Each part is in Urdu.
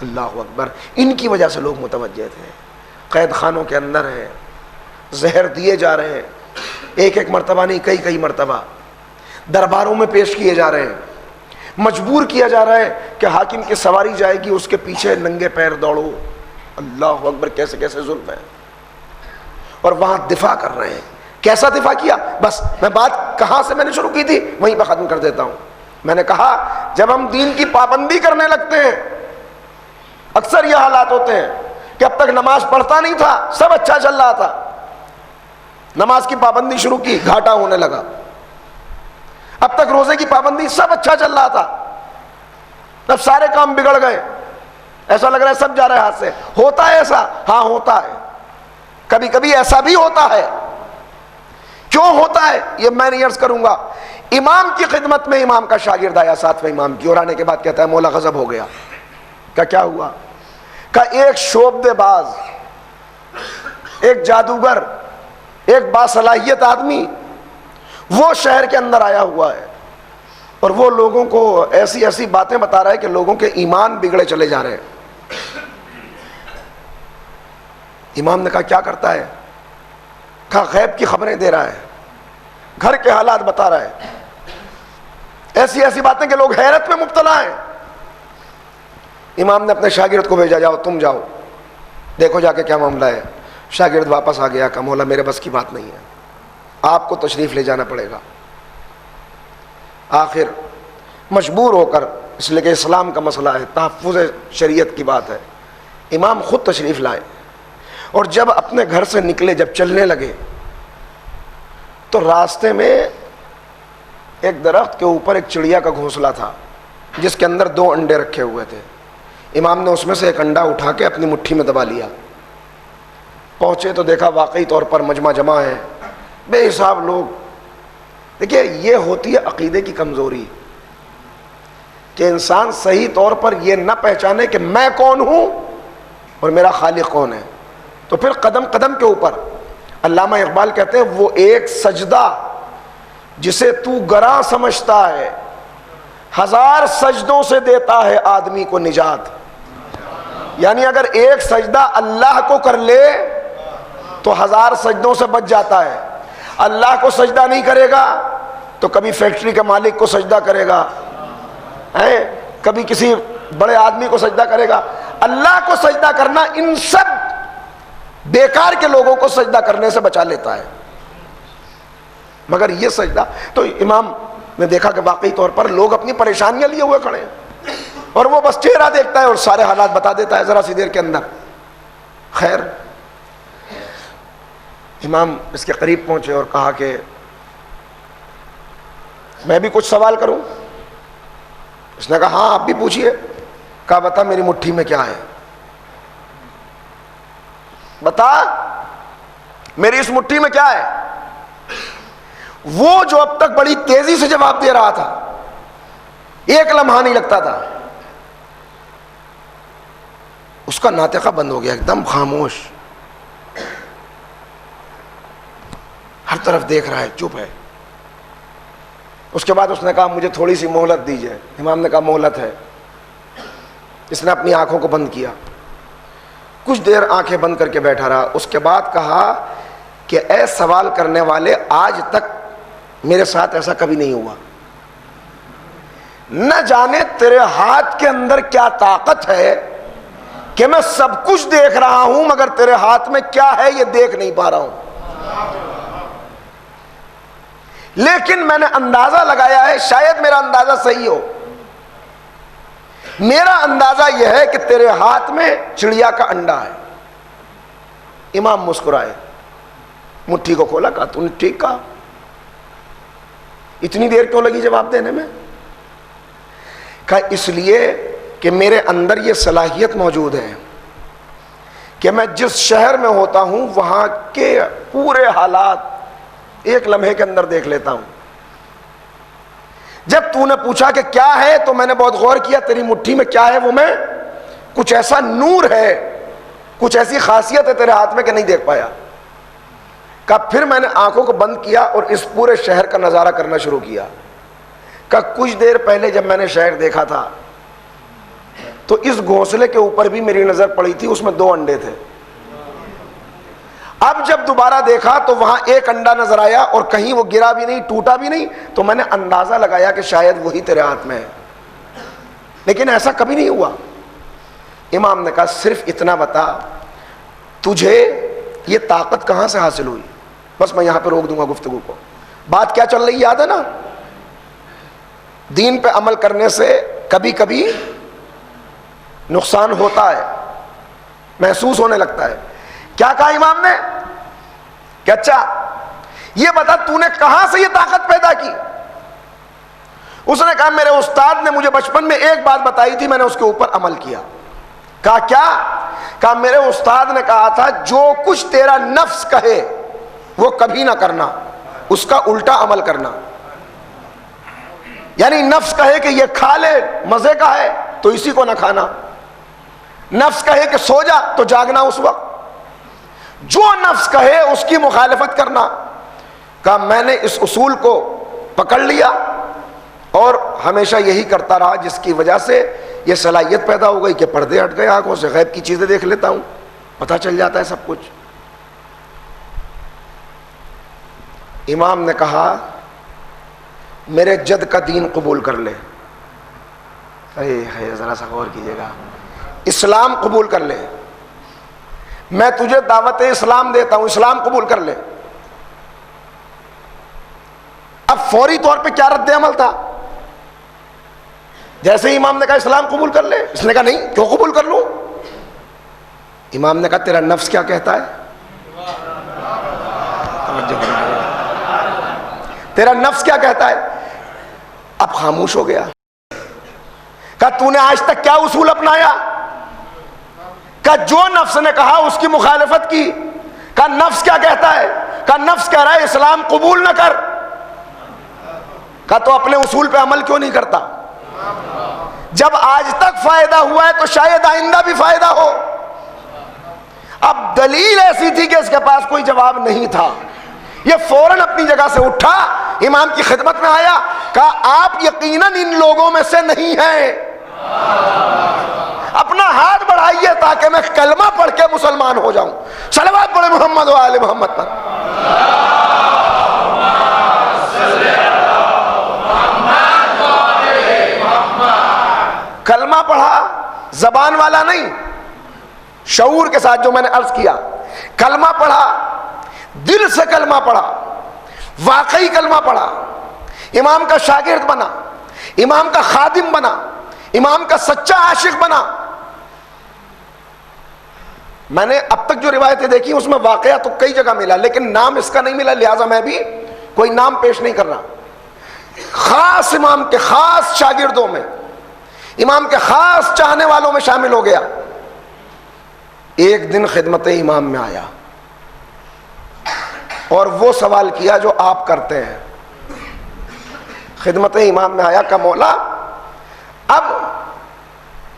اللہ اکبر. ان کی وجہ سے لوگ متوجہ تھے. قید خانوں کے اندر ہیں, زہر دیے جا رہے ہیں, ایک ایک مرتبہ نہیں کئی کئی مرتبہ درباروں میں پیش کیے جا رہے ہیں, مجبور کیا جا رہا ہے کہ حاکم کی سواری جائے گی, اس کے پیچھے ننگے پیر دوڑو. اللہ اکبر, کیسے کیسے ظلم ہے. اور وہاں دفاع کر رہے ہیں. کیسا دفاع کیا؟ بس میں بات کہاں سے میں نے شروع کی تھی وہیں پہ ختم کر دیتا ہوں. میں نے کہا جب ہم دین کی پابندی کرنے لگتے ہیں, اکثر یہ حالات ہوتے ہیں کہ اب تک نماز پڑھتا نہیں تھا, سب اچھا چل رہا تھا, نماز کی پابندی شروع کی, گھاٹا ہونے لگا. اب تک روزے کی پابندی, سب اچھا چل رہا تھا, اب سارے کام بگڑ گئے, ایسا لگ رہا ہے سب جا رہا ہے ہاتھ سے. ہوتا ہے ایسا؟ ہاں ہوتا ہے. کبھی کبھی ایسا بھی ہوتا ہے. کیوں ہوتا ہے یہ میں نہیں عرض کروں گا. امام کی خدمت میں امام کا شاگرد آیا, ساتویں امام کی, اور آنے کے بعد کہتا ہے مولا غضب ہو گیا. کیا ہوا؟ کہ ایک شعبدے باز, ایک جادوگر, ایک باصلاحیت آدمی وہ شہر کے اندر آیا ہوا ہے, اور وہ لوگوں کو ایسی ایسی باتیں بتا رہا ہے کہ لوگوں کے ایمان بگڑے چلے جا رہے ہیں. امام نے کہا کیا کرتا ہے؟ کہا غیب کی خبریں دے رہا ہے, گھر کے حالات بتا رہا ہے, ایسی ایسی باتیں کہ لوگ حیرت میں مبتلا ہیں. امام نے اپنے شاگرد کو بھیجا, جاؤ تم جاؤ دیکھو جا کے کیا معاملہ ہے. شاگرد واپس آ گیا, کہا مولا میرے بس کی بات نہیں ہے, آپ کو تشریف لے جانا پڑے گا. آخر مجبور ہو کر, اس لیے کہ اسلام کا مسئلہ ہے, تحفظ شریعت کی بات ہے, امام خود تشریف لائے. اور جب اپنے گھر سے نکلے, جب چلنے لگے, تو راستے میں ایک درخت کے اوپر ایک چڑیا کا گھونسلہ تھا جس کے اندر 2 انڈے رکھے ہوئے تھے. امام نے اس میں سے ایک انڈا اٹھا کے اپنی مٹھی میں دبا لیا. پہنچے تو دیکھا واقعی طور پر مجمع جمع ہے, بے حساب لوگ. دیکھیے یہ ہوتی ہے عقیدے کی کمزوری, کہ انسان صحیح طور پر یہ نہ پہچانے کہ میں کون ہوں اور میرا خالق کون ہے. تو پھر قدم قدم کے اوپر, علامہ اقبال کہتے ہیں وہ ایک سجدہ جسے تو گراں سمجھتا ہے, 1000 سجدوں سے دیتا ہے آدمی کو نجات. یعنی اگر ایک سجدہ اللہ کو کر لے تو 1000 سجدوں سے بچ جاتا ہے. اللہ کو سجدہ نہیں کرے گا تو کبھی فیکٹری کے مالک کو سجدہ کرے گا, کبھی کسی بڑے آدمی کو سجدہ کرے گا. اللہ کو سجدہ کرنا ان سب بیکار کے لوگوں کو سجدہ کرنے سے بچا لیتا ہے. مگر یہ سجدہ, تو امام نے دیکھا کہ واقعی طور پر لوگ اپنی پریشانیاں لیے ہوئے کھڑے ہیں, اور وہ بس چہرہ دیکھتا ہے اور سارے حالات بتا دیتا ہے ذرا سی دیر کے اندر. خیر, امام اس کے قریب پہنچے اور کہا کہ میں بھی کچھ سوال کروں. اس نے کہا ہاں آپ بھی پوچھئے. کہا بتا میری مٹھی میں کیا ہے, بتا میری اس مٹھی میں کیا ہے. وہ جو اب تک بڑی تیزی سے جواب دے رہا تھا, ایک لمحہ نہیں لگتا تھا, اس کا ناطقہ بند ہو گیا, ایک دم خاموش, ہر طرف دیکھ رہا ہے, چپ ہے. اس کے بعد اس نے کہا مجھے تھوڑی سی مہلت دیجیے. امام نے کہا مہلت ہے. اس نے اپنی آنکھوں کو بند کیا, کچھ دیر آنکھیں بند کر کے بیٹھا رہا. اس کے بعد کہا کہ اے سوال کرنے والے, آج تک میرے ساتھ ایسا کبھی نہیں ہوا. نہ جانے تیرے ہاتھ کے اندر کیا طاقت ہے کہ میں سب کچھ دیکھ رہا ہوں مگر تیرے ہاتھ میں کیا ہے یہ دیکھ نہیں پا رہا ہوں. لیکن میں نے اندازہ لگایا ہے, شاید میرا اندازہ صحیح ہو. میرا اندازہ یہ ہے کہ تیرے ہاتھ میں چڑیا کا انڈا ہے. امام مسکرائے, مٹھی کو کھولا, کہا تو نے ٹھیک کہا. اتنی دیر کیوں لگی جواب دینے میں؟ کہا اس لیے کہ میرے اندر یہ صلاحیت موجود ہے کہ میں جس شہر میں ہوتا ہوں وہاں کے پورے حالات ایک لمحے کے اندر دیکھ لیتا ہوں. جب تو نے پوچھا کہ کیا ہے تو میں نے بہت غور کیا, تیری مٹھی میں کیا ہے, وہ میں کچھ ایسا نور ہے, کچھ ایسی خاصیت ہے تیرے ہاتھ میں کہ نہیں دیکھ پایا. کہا پھر میں نے آنکھوں کو بند کیا اور اس پورے شہر کا نظارہ کرنا شروع کیا. کہا کچھ دیر پہلے جب میں نے شہر دیکھا تھا تو اس گھونسلے کے اوپر بھی میری نظر پڑی تھی، اس میں 2 انڈے تھے۔ اب جب دوبارہ دیکھا تو وہاں ایک انڈا نظر آیا اور کہیں وہ گرا بھی نہیں، ٹوٹا بھی نہیں، تو میں نے اندازہ لگایا کہ شاید وہی تیرے ہاتھ میں ہے، لیکن ایسا کبھی نہیں ہوا۔ امام نے کہا صرف اتنا بتا تجھے یہ طاقت کہاں سے حاصل ہوئی؟ بس میں یہاں پہ روک دوں گا گفتگو کو۔ بات کیا چل رہی یاد ہے نا؟ دین پہ عمل کرنے سے کبھی کبھی نقصان ہوتا ہے، محسوس ہونے لگتا ہے۔ کیا کہا امام نے کہ اچھا یہ بتا تو نے کہاں سے یہ طاقت پیدا کی؟ اس نے کہا میرے استاد نے مجھے بچپن میں ایک بات بتائی تھی، میں نے اس کے اوپر عمل کیا۔ کہا کیا؟ کہا میرے استاد نے کہا تھا جو کچھ تیرا نفس کہے وہ کبھی نہ کرنا، اس کا الٹا عمل کرنا۔ یعنی نفس کہے کہ یہ کھا لے مزے کا ہے تو اسی کو نہ کھانا، نفس کہے کہ سو جا تو جاگنا اس وقت، جو نفس کہے اس کی مخالفت کرنا۔ کہا میں نے اس اصول کو پکڑ لیا اور ہمیشہ یہی کرتا رہا، جس کی وجہ سے یہ صلاحیت پیدا ہو گئی کہ پردے ہٹ گئے آنکھوں سے، غیب کی چیزیں دیکھ لیتا ہوں، پتہ چل جاتا ہے سب کچھ۔ امام نے کہا میرے جد کا دین قبول کر لے، ذرا سا غور کیجیے گا، اسلام قبول کر لے، میں تجھے دعوت اسلام دیتا ہوں، اسلام قبول کر لے۔ اب فوری طور پہ کیا رد عمل تھا؟ جیسے ہی امام نے کہا اسلام قبول کر لے، اس نے کہا نہیں، کیوں قبول کر لوں؟ امام نے کہا تیرا نفس کیا کہتا ہے؟ تیرا نفس کیا کہتا ہے؟ اب خاموش ہو گیا۔ کہا تو نے آج تک کیا اصول اپنایا؟ کہا جو نفس نے کہا اس کی مخالفت کی۔ کہا نفس کیا کہتا ہے؟ کہا نفس کہہ رہا ہے اسلام قبول نہ کر۔ کہا تو اپنے اصول پہ عمل کیوں نہیں کرتا؟ جب آج تک فائدہ ہوا ہے تو شاید آئندہ بھی فائدہ ہو۔ اب دلیل ایسی تھی کہ اس کے پاس کوئی جواب نہیں تھا، یہ فوراً اپنی جگہ سے اٹھا، امام کی خدمت میں آیا، کہا آپ یقیناً ان لوگوں میں سے نہیں ہیں، اپنا ہاتھ بڑھائیے تاکہ میں کلمہ پڑھ کے مسلمان ہو جاؤں۔ صلوات پڑھے محمد و آل محمد پر۔ کلمہ پڑھا، زبان والا نہیں، شعور کے ساتھ جو میں نے عرض کیا، کلمہ پڑھا، دل سے کلمہ پڑھا، واقعی کلمہ پڑھا، امام کا شاگرد بنا، امام کا خادم بنا، امام کا سچا عاشق بنا۔ میں نے اب تک جو روایتیں دیکھی اس میں واقعہ تو کئی جگہ ملا، لیکن نام اس کا نہیں ملا، لہٰذا میں بھی کوئی نام پیش نہیں کر رہا۔ خاص امام کے خاص شاگردوں میں، امام کے خاص چاہنے والوں میں شامل ہو گیا۔ ایک دن خدمت امام میں آیا اور وہ سوال کیا جو آپ کرتے ہیں۔ خدمت امام میں آیا، کہا مولا اب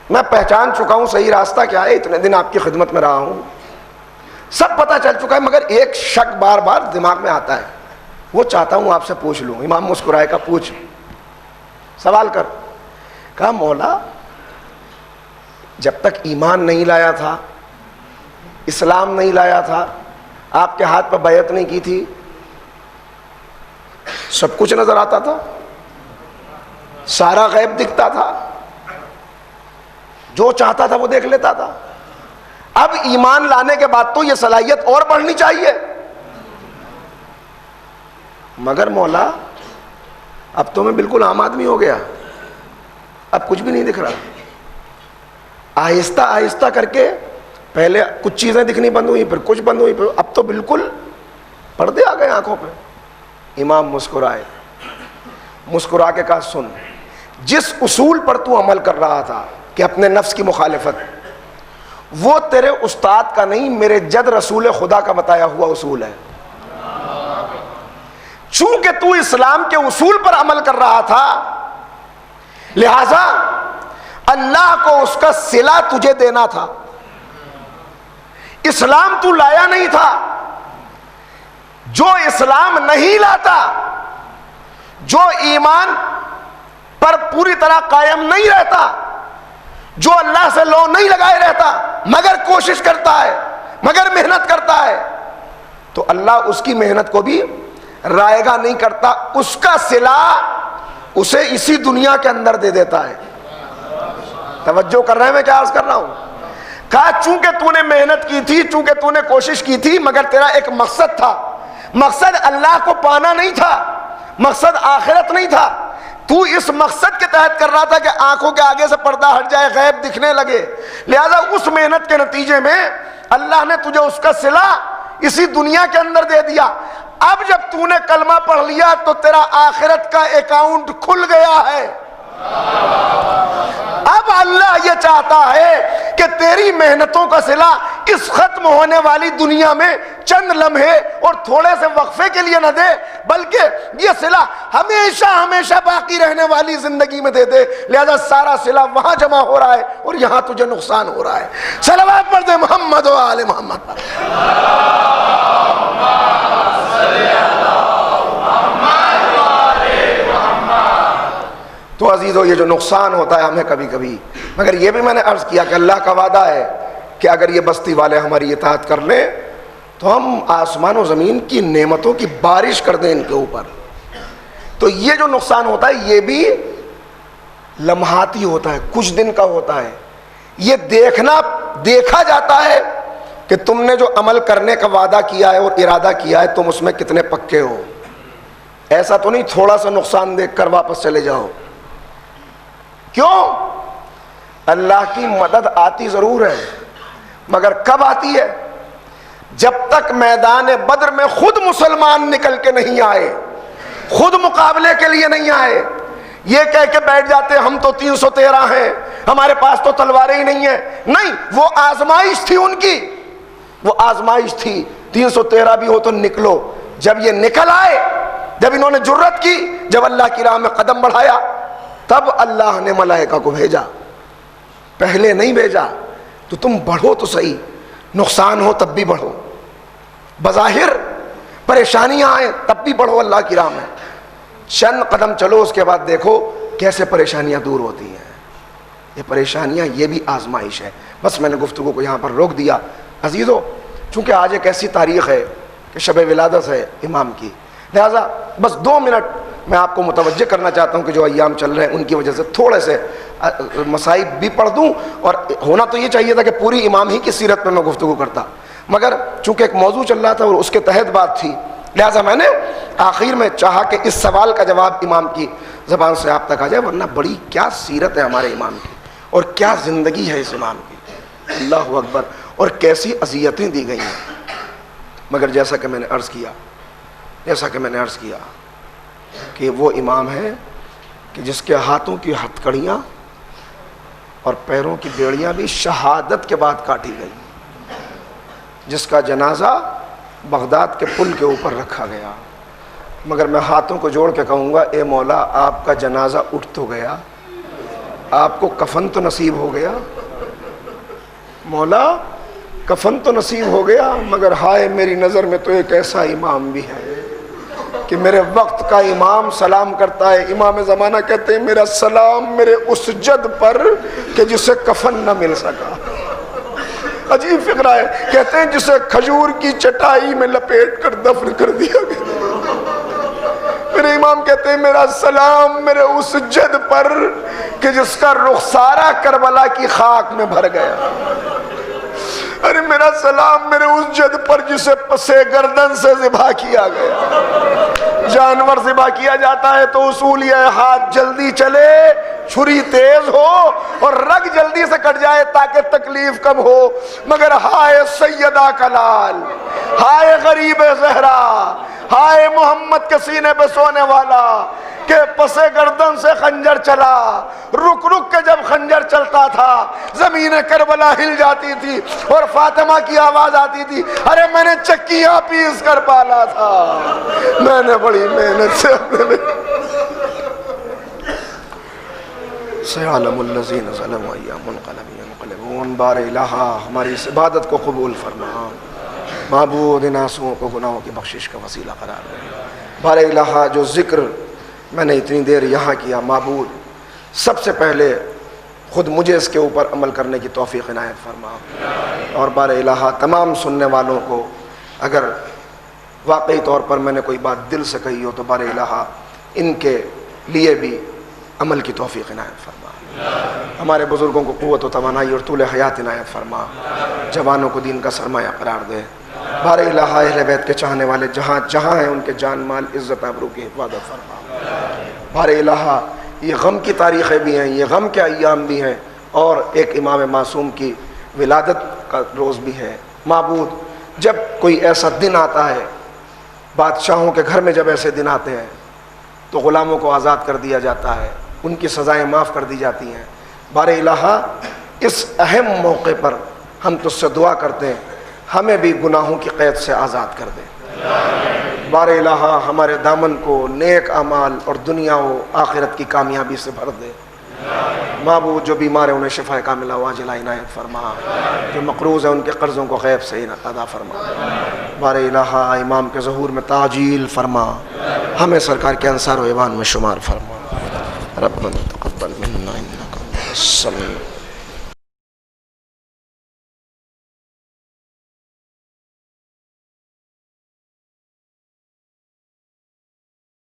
میں پہچان چکا ہوں صحیح راستہ کیا ہے، اتنے دن آپ کی خدمت میں رہا ہوں، سب پتہ چل چکا ہے، مگر ایک شک بار بار دماغ میں آتا ہے، وہ چاہتا ہوں آپ سے پوچھ لوں۔ امام مسکرائے، کا پوچھ، سوال کر۔ کہا مولا جب تک ایمان نہیں لایا تھا، اسلام نہیں لایا تھا، آپ کے ہاتھ پہ بیعت نہیں کی تھی، سب کچھ نظر آتا تھا، سارا غیب دکھتا تھا، جو چاہتا تھا وہ دیکھ لیتا تھا۔ اب ایمان لانے کے بعد تو یہ صلاحیت اور بڑھنی چاہیے، مگر مولا اب تو میں بالکل عام آدمی ہو گیا، اب کچھ بھی نہیں دکھ رہا۔ آہستہ آہستہ کر کے پہلے کچھ چیزیں دکھنی بند ہوئی، پھر کچھ بند ہوئی، پھر اب تو بالکل پردے آ گئے آنکھوں پہ۔ امام مسکرائے، مسکرا کے کہا سن، جس اصول پر تو عمل کر رہا تھا کہ اپنے نفس کی مخالفت، وہ تیرے استاد کا نہیں، میرے جد رسول خدا کا بتایا ہوا اصول ہے۔ چونکہ تو اسلام کے اصول پر عمل کر رہا تھا، لہذا اللہ کو اس کا صلہ تجھے دینا تھا۔ اسلام تو لایا نہیں تھا، جو اسلام نہیں لاتا، جو ایمان پر پوری طرح قائم نہیں رہتا، جو اللہ سے لو نہیں لگائے رہتا مگر کوشش کرتا ہے، مگر محنت کرتا ہے، تو اللہ اس کی محنت کو بھی رائگاں نہیں کرتا، اس کا صلہ اسے اسی دنیا کے اندر دے دیتا ہے۔ توجہ کر رہے ہیں میں کیا عرض کر رہا ہوں؟ کہا چونکہ تو نے محنت کی تھی، چونکہ تو نے کوشش کی تھی، مگر تیرا ایک مقصد تھا، مقصد اللہ کو پانا نہیں تھا، مقصد آخرت نہیں تھا، تو اس مقصد کے تحت کر رہا تھا کہ آنکھوں کے آگے سے پردہ ہٹ جائے، غیب دکھنے لگے، لہذا اس محنت کے نتیجے میں اللہ نے تجھے اس کا صلہ اسی دنیا کے اندر دے دیا۔ اب جب تو نے کلمہ پڑھ لیا تو تیرا آخرت کا اکاؤنٹ کھل گیا ہے۔ اب اللہ یہ چاہتا ہے کہ تیری محنتوں کا صلہ اس ختم ہونے والی دنیا میں چند لمحے اور تھوڑے سے وقفے کے لیے نہ دے، بلکہ یہ صلہ ہمیشہ ہمیشہ باقی رہنے والی زندگی میں دے دے، لہذا سارا صلہ وہاں جمع ہو رہا ہے اور یہاں تجھے نقصان ہو رہا ہے۔ صلوات پڑھ دے محمد و آل محمد پر۔ تو عزیزو یہ جو نقصان ہوتا ہے ہمیں کبھی کبھی، مگر یہ بھی میں نے عرض کیا کہ اللہ کا وعدہ ہے کہ اگر یہ بستی والے ہماری اطاعت کر لیں تو ہم آسمان و زمین کی نعمتوں کی بارش کر دیں ان کے اوپر۔ تو یہ جو نقصان ہوتا ہے یہ بھی لمحاتی ہوتا ہے، کچھ دن کا ہوتا ہے، یہ دیکھا جاتا ہے کہ تم نے جو عمل کرنے کا وعدہ کیا ہے اور ارادہ کیا ہے تم اس میں کتنے پکے ہو۔ ایسا تو نہیں تھوڑا سا نقصان دیکھ کر واپس چلے جاؤ۔ کیوں؟ اللہ کی مدد آتی ضرور ہے، مگر کب آتی ہے؟ جب تک میدان بدر میں خود مسلمان نکل کے نہیں آئے، خود مقابلے کے لیے نہیں آئے، یہ کہہ کے بیٹھ جاتے ہم تو 313 ہیں، ہمارے پاس تو تلواریں ہی نہیں ہیں۔ نہیں، وہ آزمائش تھی ان کی، وہ آزمائش تھی، 313 بھی ہو تو نکلو۔ جب یہ نکل آئے، جب انہوں نے جرت کی، جب اللہ کی راہ میں قدم بڑھایا، تب اللہ نے ملائکہ کو بھیجا، پہلے نہیں بھیجا۔ تو تم بڑھو تو صحیح، نقصان ہو تب بھی بڑھو، بظاہر پریشانیاں آئیں تب بھی بڑھو اللہ کی راہ میں، چند قدم چلو، اس کے بعد دیکھو کیسے پریشانیاں دور ہوتی ہیں۔ یہ پریشانیاں، یہ بھی آزمائش ہے۔ بس میں نے گفتگو کو یہاں پر روک دیا۔ عزیزو، چونکہ آج ایک ایسی تاریخ ہے کہ شب ولادت ہے امام کی، لہذا بس 2 منٹ میں آپ کو متوجہ کرنا چاہتا ہوں کہ جو ایام چل رہے ہیں ان کی وجہ سے تھوڑے سے مصائب بھی پڑھ دوں، اور ہونا تو یہ چاہیے تھا کہ پوری امام ہی کی سیرت میں گفتگو کرتا، مگر چونکہ ایک موضوع چل رہا تھا اور اس کے تحت بات تھی، لہذا میں نے آخر میں چاہا کہ اس سوال کا جواب امام کی زبان سے آپ تک آ جائے، ورنہ بڑی کیا سیرت ہے ہمارے امام کی اور کیا زندگی ہے اس امام کی، اللہ اکبر، اور کیسی اذیتیں دی گئی ہیں۔ مگر جیسا کہ میں نے عرض کیا کہ وہ امام ہے کہ جس کے ہاتھوں کی ہتھکڑیاں اور پیروں کی بیڑیاں بھی شہادت کے بعد کاٹی گئی، جس کا جنازہ بغداد کے پل کے اوپر رکھا گیا، مگر میں ہاتھوں کو جوڑ کے کہوں گا، اے مولا آپ کا جنازہ اٹھ تو گیا، آپ کو کفن تو نصیب ہو گیا، مولا کفن تو نصیب ہو گیا، مگر ہائے میری نظر میں تو ایک ایسا امام بھی ہے کہ میرے وقت کا امام سلام کرتا ہے، امام زمانہ کہتے ہیں میرا سلام میرے اس جد پر کہ جسے کفن نہ مل سکا۔ عجیب فقرہ ہے، کہتے ہیں جسے کھجور کی چٹائی میں لپیٹ کر دفن کر دیا گیا۔ میرے امام کہتے ہیں میرا سلام میرے اس جد پر کہ جس کا رخسارہ کربلا کی خاک میں بھر گیا۔ ارے میرا سلام میرے اس جد پر جسے پسے گردن سے ذبح کیا گیا۔ جانور ذبح کیا جاتا ہے تو اصول یہ ہے ہاتھ جلدی چلے، چھری تیز ہو اور رگ جلدی سے کٹ جائے تاکہ تکلیف کم ہو، مگر ہائے سیدہ کلال، ہائے غریب زہرا، ہائے محمد کے سینے پہ سونے والا کہ پسے گردن سے خنجر چلا، رک رک کے جب خنجر چلتا تھا زمین کربلا ہل جاتی تھی اور فاطمہ کی آواز آتی تھی، ارے میں نے چکیاں پیس کر پالا تھا، میں نے بڑی محنت سے اپنے سیعلم الذین ظلموا ایام منقلب ینقلبون۔ بار الہا ہماری اس عبادت کو قبول فرما، معبود ان آنسوؤں کو گناہوں کی بخشش کا وسیلہ قرار دے۔ بار الہا جو ذکر میں نے اتنی دیر یہاں کیا، معبود سب سے پہلے خود مجھے اس کے اوپر عمل کرنے کی توفیق عنایت فرما. اور بار الہ تمام سننے والوں کو اگر واقعی طور پر میں نے کوئی بات دل سے کہی ہو تو بار الہ ان کے لیے بھی عمل کی توفیق عنایت فرما. ہمارے بزرگوں کو قوت و توانائی اور طول حیات عنایت فرما. جوانوں کو دین کا سرمایہ قرار دے. بار الہ اہل بیت کے چاہنے والے جہاں جہاں ہیں ان کے جان مال عزت آبرو کی حفاظت فرما. بار الہ یہ غم کی تاریخیں بھی ہیں, یہ غم کے ایام بھی ہیں, اور ایک امام معصوم کی ولادت کا روز بھی ہے. معبود جب کوئی ایسا دن آتا ہے, بادشاہوں کے گھر میں جب ایسے دن آتے ہیں تو غلاموں کو آزاد کر دیا جاتا ہے, ان کی سزائیں معاف کر دی جاتی ہیں. بار الہ اس اہم موقع پر ہم تجھ سے دعا کرتے ہیں ہمیں بھی گناہوں کی قید سے آزاد کر دے. بار الہ ہمارے دامن کو نیک اعمال اور دنیا و آخرت کی کامیابی سے بھر دے. معبود جو بیمار ہیں انہیں شفا کاملہ واجلہ عنایت فرما, جو مقروض ہیں ان کے قرضوں کو غیب سے ادا فرما. بار الہ امام کے ظہور میں تعجیل فرما, ہمیں سرکار کے انصار و ایوان میں شمار فرما. ربنا تقبل منا انک انت السمیع